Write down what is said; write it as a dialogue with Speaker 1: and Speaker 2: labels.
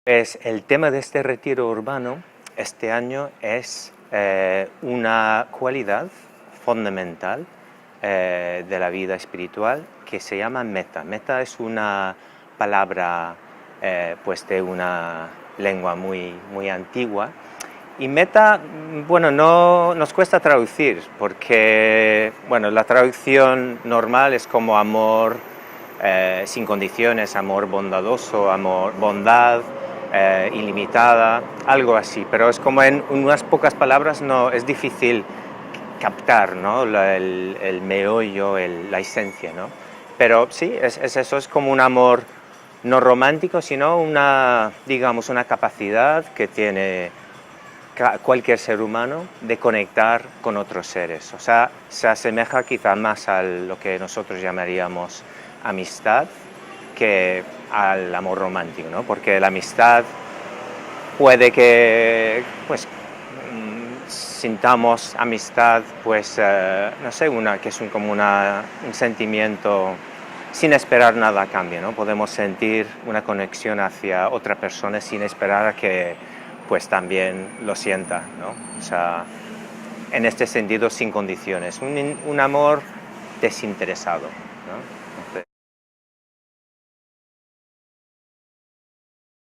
Speaker 1: Pues el tema de este retiro urbano este año es una cualidad fundamental de la vida espiritual que se llama meta. Meta es una palabra pues de una lengua muy antigua. Y meta, bueno, no nos cuesta traducir porque, bueno, la traducción normal es como amor sin condiciones, amor bondadoso, amor, bondad ilimitada, algo así. Pero es como en unas pocas palabras no es difícil captar, ¿no? el meollo, la esencia, ¿no? Pero sí, es eso, es como un amor no romántico, sino una, digamos, una capacidad que tiene cualquier ser humano de conectar con otros seres. O sea, se asemeja quizá más a lo que nosotros llamaríamos amistad que al amor romántico, ¿no? Porque la amistad puede que, pues, sintamos amistad, pues, no sé, que es como un sentimiento sin esperar nada a cambio, ¿no? Podemos sentir una conexión hacia otra persona sin esperar a que pues también lo sienta, ¿no? O sea, en este sentido sin condiciones, un amor desinteresado, ¿no?